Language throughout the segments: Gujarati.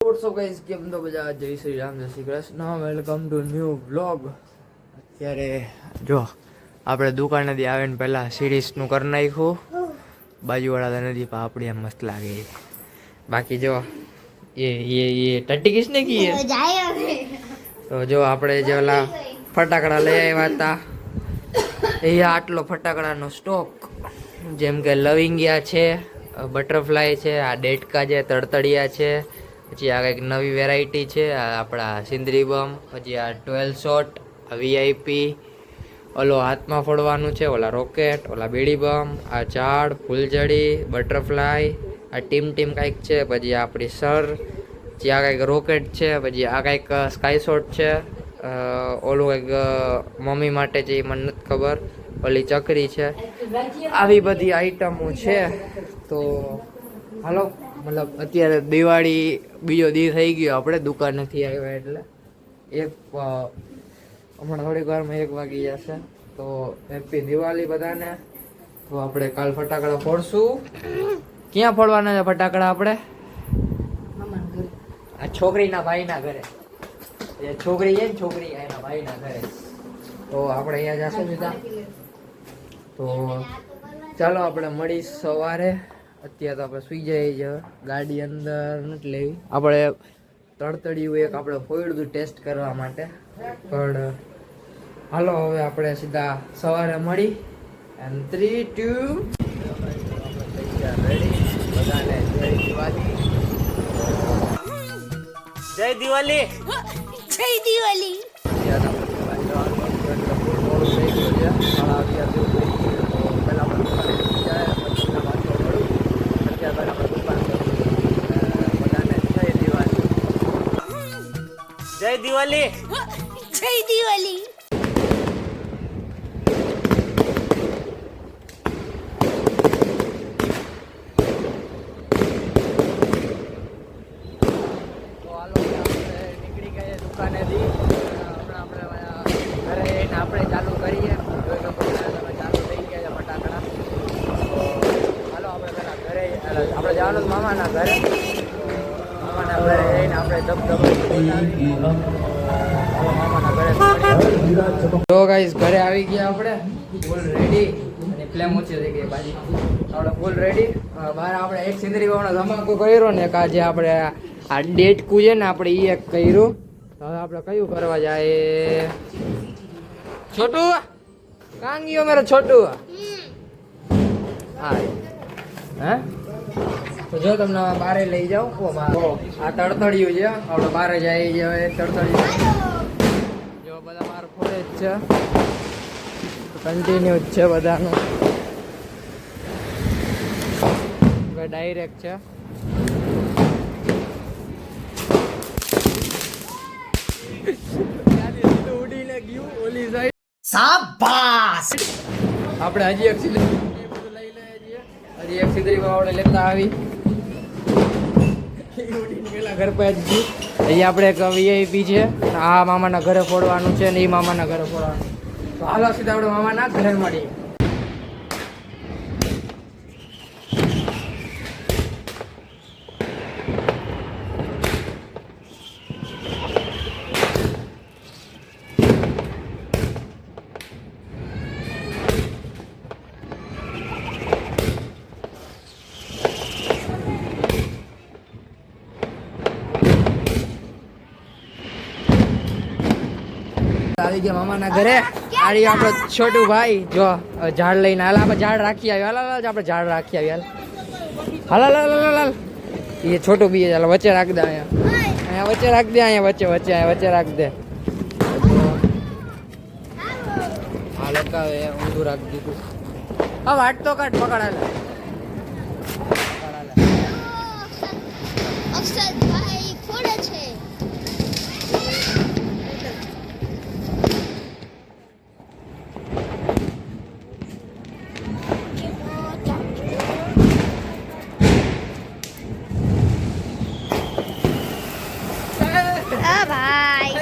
વોટ્સ અપ ગાઈસ, કેમ તો બધા? જય શ્રી રામ, જય Shri Krishna, welcome to new vlog. અત્યારે જો આપણે દુકાનેથી આવીને પહેલાં સિરીઝનું કરી નાખ્યું. બાજુવાળા નદી પર આપણી આમ મસ્ત લાગે. બાકી જો એ ટટ્ટી કિસને કી તો જો આપણે જે ઓલા ફટાકડા લઈ આવ્યા હતા એ આટલો ફટાકડાનો સ્ટોક, જેમ કે લવિંગિયા છે, બટરફ્લાય છે, આ ડેટકા છે, તડતડિયા છે, પછી આ કંઈક નવી વેરાયટી છે આ આપણા સિંદરી બમ, પછી આ 12 શોટ, આ વીઆઈપી, ઓલો હાથમાં ફોડવાનું છે, ઓલા રોકેટ, ઓલા બીડી બમ, આ ઝાડ, ફૂલઝડી, બટરફ્લાય, આ ટીમ કંઈક છે, પછી આપણી સર, પછી આ કંઈક રોકેટ છે, પછી આ કંઈક સ્કાય શોટ છે, ઓલું કંઈક મમ્મી માટે છે એ મને નથી ખબર, ઓલી ચકરી છે. આવી બધી આઈટમો છે. તો હાલો, મતલબ અત્યારે દિવાળી બીજો દી થઈ ગયો, આપણે દુકાનેથી આવ્યા એટલે હમણાં થોડીક વારમાં 1 વાગી જશે. તો હેપી દિવાળી બધાને. તો આપણે કાલ ફટાકડા ફોડશું. ક્યાં ફોડવાના છે ફટાકડા આપણે? આ છોકરીના ભાઈના ઘરે. એ છોકરી છે ને, છોકરી એના ભાઈના ઘરે. તો આપણે અહીંયા જશું સીધા. તો ચાલો આપણે મળી સવારે. અત્યારે તો આપણે સુઈ જઈએ છીએ, ગાડી અંદર નથી લેવી. આપણે તડતડિયું એક આપણે ફોડ્યું હતું ટેસ્ટ કરવા માટે, પણ હાલો હવે આપણે સીધા સવારે મળી. એન્ડ 3, 2 બધાને જય દિવાળી. જય દિવાળી. જય દિવાળી. જય દિવાળી. જય દિવાળી. આપણે ચાલુ કરીએ. ચાલુ થઈ ગયા છે ફટાકડા. હાલો આપણે પેલા ઘરે આપણે જવાનું મામાના ઘરે. મામાના ઘરે જઈને આપણે મામાના ઘરે. તો ગાઈસ ઘરે આવી ગયા આપણે, ફૂલ રેડી. અને ફ્લેમ ઓછી થઈ ગઈ બાજી. આપણે ફૂલ રેડી. બહાર આપણે એક સિંદરી વાળો ધમાકો કર્યો ને, કાજે આપણે આ ડેટકું છે ને આપણે એ એક કર્યું. હવે આપણે કયું કરવા જાય? छोटू कहाँ गयो मेरा छोटू? हाँ हैं? तो जो તમને બારે લઈ જાઉં આ તડતડિયું છે, આપણે બારે જઈએ છીએ. તડતડિયું જો બધા બાર ફોડે જ છે, કન્ટિન્યુ જ છે બધાનું. ડાયરેક્ટ છે. ઉડીને ગયું ઓલી સાઈડ. શાબાશ. આપણે હજી એક સિંદરી બધું લઈ લઈએ છીએ. હજી એક સિંદરી આપણે લેતા આવી. પેલા ઘર પર જ અહીંયા આપણે એક વીઆઈપી છે. આ મામાના ઘરે ફોડવાનું છે ને એ મામાના ઘરે ફોડવાનું. તો હાલો સીધા આપણે મામાના ઘરે મળીએ. આવી ગયા મામાના ઘરે. આડી આપણો છોટું ભાઈ જો ઝાડ લઈને હાલ. આપણે ઝાડ રાખી આવ્યો. હાલ આપણે ઝાડ રાખી આવ્યા. હાલ હાલ હાલ હાલ હાલ. એ છોટું બી ચાલો વચ્ચે રાખ દે. અહીંયા વચ્ચે રાખ દે. અહીંયા વચ્ચે વચ્ચે રાખ દે. હા લગાવે ઊંધું રાખી દીધું. હા વાટ તો કાઢ. પકડાલે અક્ષરભાઈ ફોડે છે. ભાઈ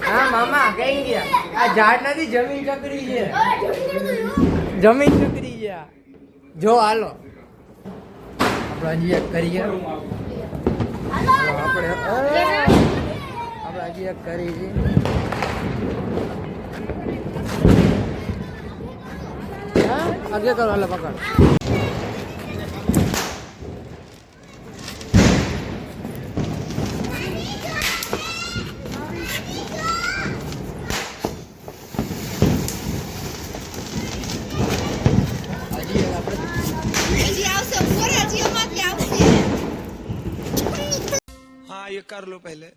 હા મામા કઈ ગયા? આ ઝાડ નથી, જમીન ચકરી છે. જમીન ચકરી ગયા. જો હાલો આપણે હજી એક કરીએ. આપણે હજી એક કરી છે. આગે કરો હાલો પકડ. हाँ ये कर लो पहले.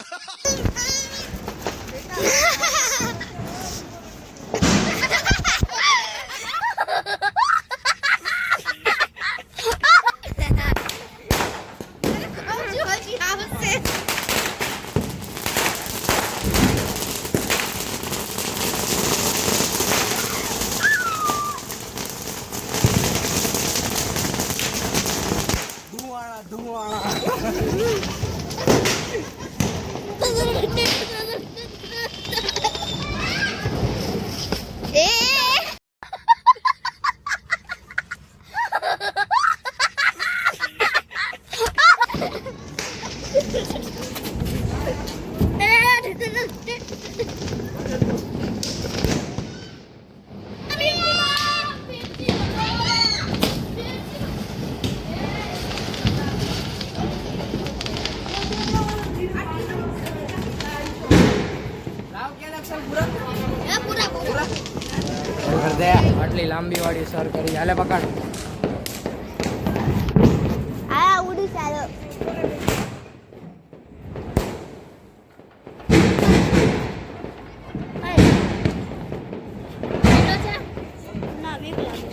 આટલી લાંબી વાળી સર કરી હાલે પકડ. આ ઉડી ચાલો. ના બીક લાગે.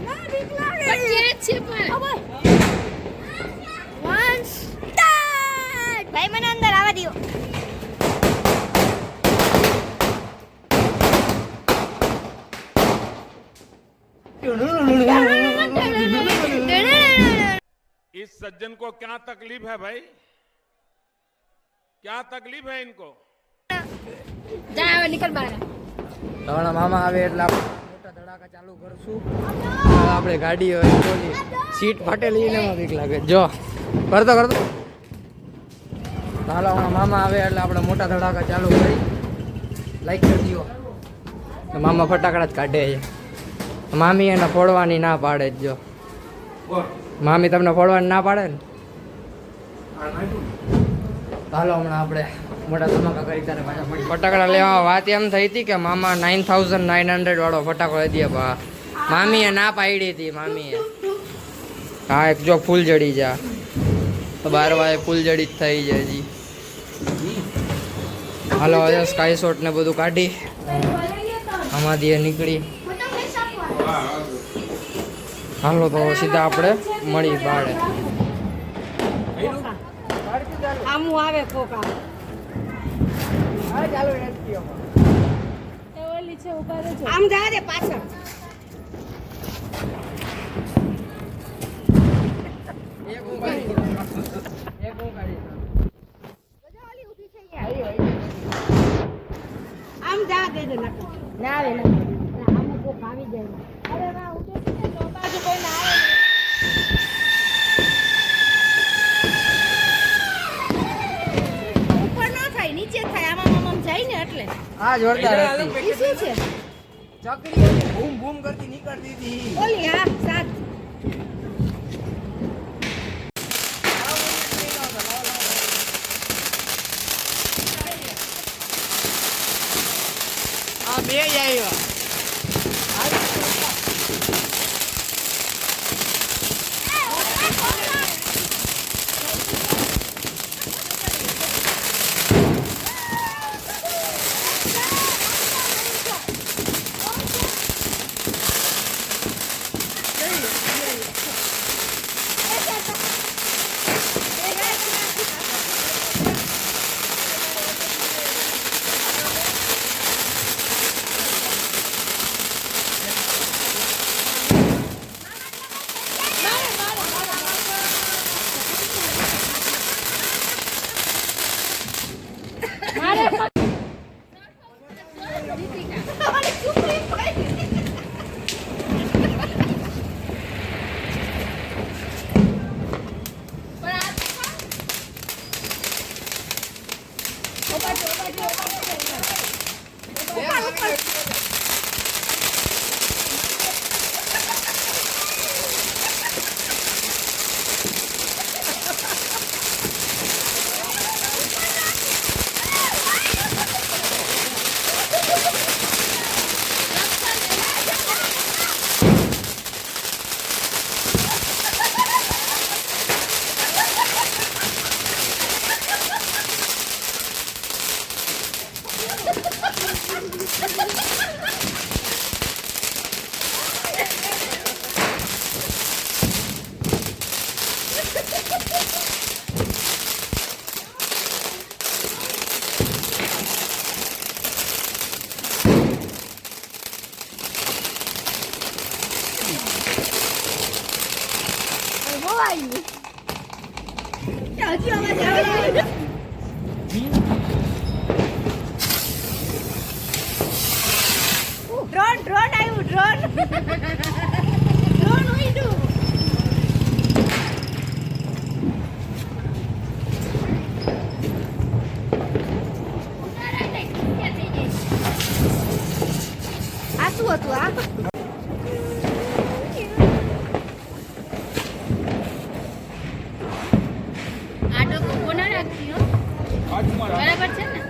ના બીક લાગે. પણ કે છે પણ. One start. ભાઈ મને અંદર આવવા દો. इस सज्जन को क्या तकलीफ है भाई? क्या तकलीफ है इनको? જા નીકળ બહાર. તમારા મામા આવે એટલે આપણે મોટા ધડાકા ચાલુ કરશું. આપણે ગાડી હોય બોલી સીટ ફાટેલી એને એમાં બીક લાગે. જો કરતો હાલો હમણાં મામા આવે એટલે આપણે મોટા ધડાકા ચાલુ કરી. લાઈક કરી દો. મામા ફટાકડા જ કાઢે છે. મામી એને ફોડવાની ના પાડે જ. જો મામી તમને ફોડવાની ના પાડે ને. હાલો હમણાં આપણે મોટા ધમાકા કરી ત્યારે પાછા મળી. ફટાકડા લેવા વાત એમ થઈ હતી કે મામા 9900 વાળો ફટાકડો લઈ દે. મામીએ ના પાડી હતી મામીએ. હા એક જો ફૂલ જડી જા 12 વાગે ફૂલ જડી જ થઈ જાય જી. હાલો હવે સ્કાય શોટ ને બધું કાઢી આમાંથી એ નીકળી. હાલો તો સીધા આપણે મળી બાળે. આમું આવે કોકા. આમ જા દે પાછળ. આમ જા દે ના આવે ના આમ કોક આવી જાય. અરે ના ઉઠે છે તો બાજુ કોઈ ના આવે. ઉપર ન થાય નીચે થાય. આમાં જાય ને એટલે આ જોરદાર હતી. ઈ શું છે? ચકરી બૂમ બૂમ કરતી નીકળતી હતી. ઓલી હા સાત. આ બે જ આવ્યા. આવ્યું હજી અવાજ આવે ડ્રોન આવ્યું ડ્રોન ઉડ્યું આ શું હતું આ બરાબર છે ને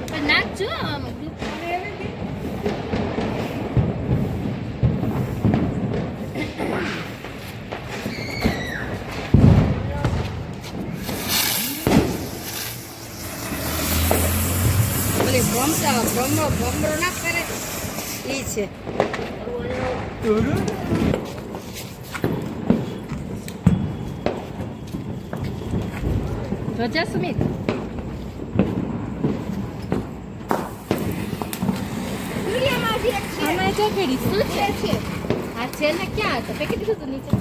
પણ નાખજો ભમરો ના કરે ઈ છે જોજા સુમિત આમાં જો કેડી શું છે આ છે ને ક્યાં હતો પેકેટ દીધું તું નીચે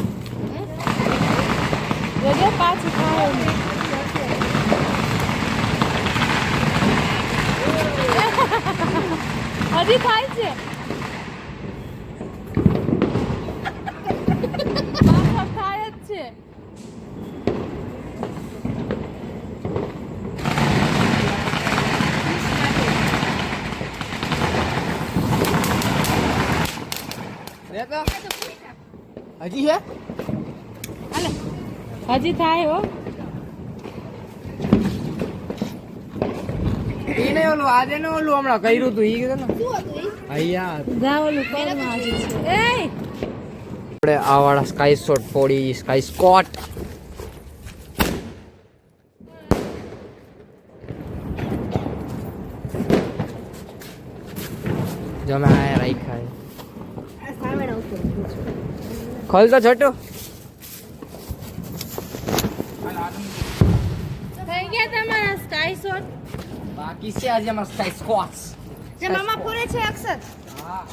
જોજો પાછું ખાવ હજી થાય છે થાય જ છે હજી છે હજી થાય હો એને ઓલું આજે ને ઓલું હમણાં કર્યું તું ઈ કીધું ને અહીંયા જા ઓલું પગમાં હજી છે એ આપણે આ વાળા સ્કાય શોટ પોડી સ્કાય સ્કોટ જમે આ રાખ્યા ખોલ તો છોટું થઈ ગયા તમારા સ્કાય શોટ બાકી છે આજે અમારા સ્કાય સ્કોટ્સ જે મામા પૂરે છે અક્ષર હા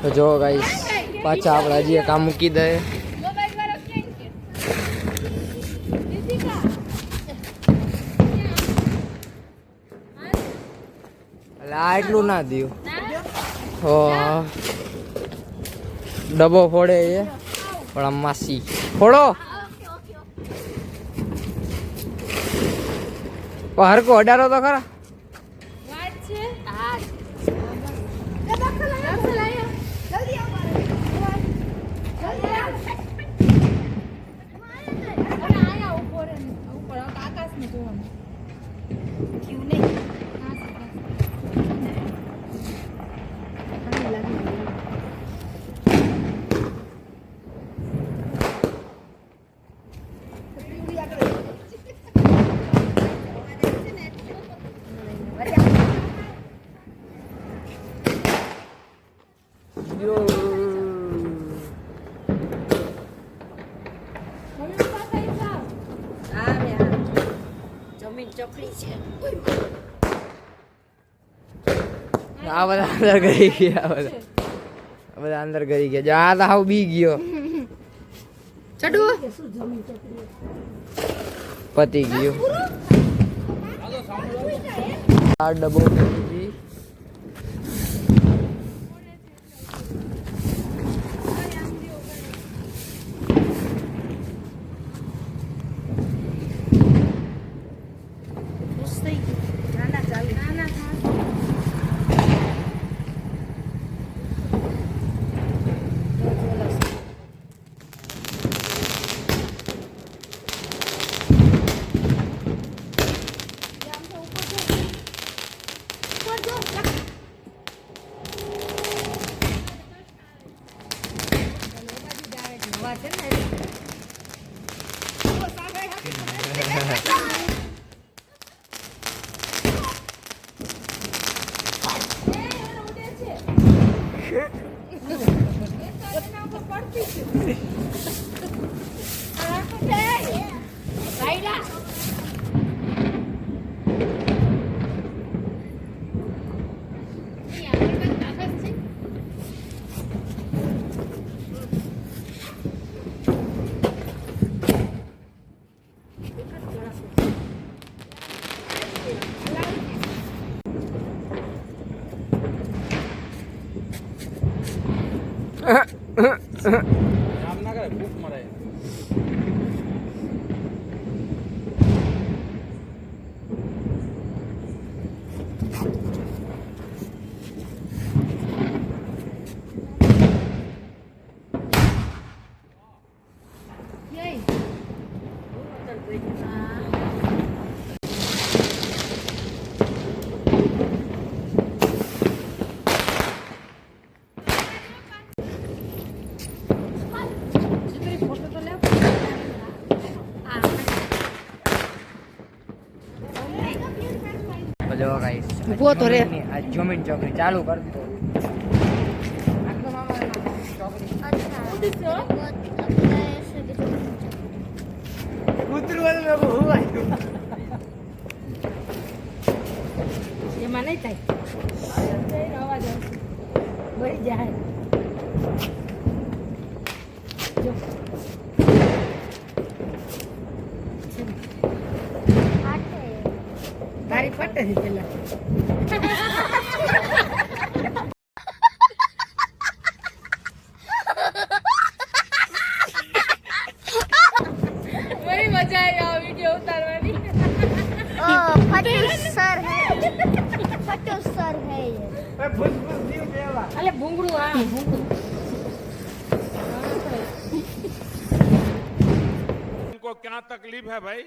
તો જો ગાઈસ પાછા આપણે હજી એક આ મૂકી દે આ એટલું ના દઉં હો ડબ્બો ફોડે એ પણ આમ માસી ફોડો હરકો અડારો તો ખરા વાત છે હા જલ્દી આવો જલ્દી આવો આયા ઉપર આકાશને જોવાનું ક્યું નહીં આ બધા અંદર ગઈ ગયા બધા અંદર ગઈ ગયા જો આ તો હાવ બી ગયો ચડુ પતી ગયું આ ડબ્બો મૂકી काम ना करे भूख मरे Yay. ફોટો તો લેવ. જો ગાઈસ ઊભો તો રે. આ જમીન ચોકડી ચાલુ કરી દો કૂતરું મેં હું આવ્યું એમાં નહીં થાય અવાજ આવશે. મરી જાય જો. તારી ફાટે છે પેલા. બड़ी मजा आई આ વિડિયો ઉતારવાની. सर है फटो सर है ये અલે ભૂંગળું હા ભૂંગળું. इनको क्या तकलीफ है भाई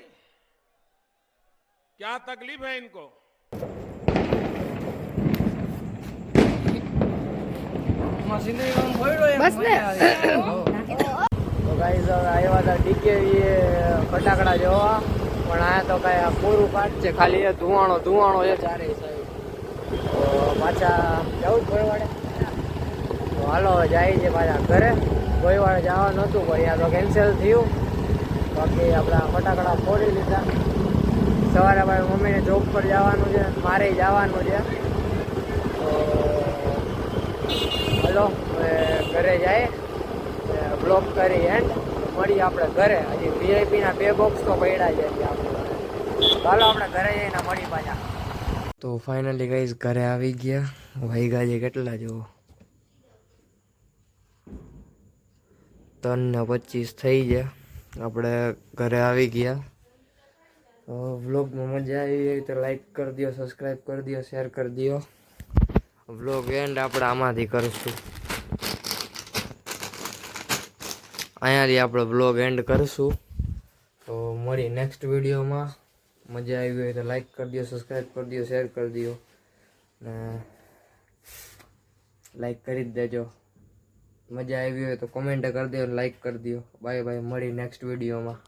क्या तकलीफ है इनको બસ ને. તો ગાઈસ હવે આવ્યા હતા ડીકે ફટાકડા જોવા પણ આ તો કઈ આ પૂરું કાઢ છે ખાલી એ ધુવાણો છે ચારે સાઈડ તો પાછા જવું જ ગોયવાડે તો હાલો હવે જાય છે પાછા ઘરે ગોયવાડે જવાનું હતું પણ આ તો કેન્સલ થયું બાકી આપણા ફટાકડા ફોડી લીધા સવારે ભાઈ મમ્મીને જોબ પર જવાનું છે મારે જવાનું છે તો હલો હવે ઘરે જાય બ્લોક કરી એન્ડ મળીએ આપણે ઘરે હજી વીઆઈપીના 2 બોક્સ તો પડ્યા છે આપણે ચાલો આપણે ઘરે જઈને મળી પાછા તો ફાઇનલી ગાઈસ ઘરે આવી ગયા વાગ્યા છે કેટલા જો 3:25 થઈ ગયા આપણે ઘરે આવી ગયા વ્લોગમાં મજા આવી હોય તો લાઈક કરી દો સબસ્ક્રાઈબ કરી દો શેર કરી દો વ્લોગ એન્ડ આપણે આમાંથી કરીશું અહીંયાથી આપણે વ્લોગ એન્ડ કરીશું તો મળી નેક્સ્ટ વિડીયોમાં મજા આવી હોય તો લાઈક કરી દો સબસ્ક્રાઈબ કરી દો શેર કરી દો ને લાઈક કરી જ દેજો મજા આવી હોય તો કોમેન્ટ કરી દો લાઈક કરી દો બાય બાય મળી નેક્સ્ટ વિડીયોમાં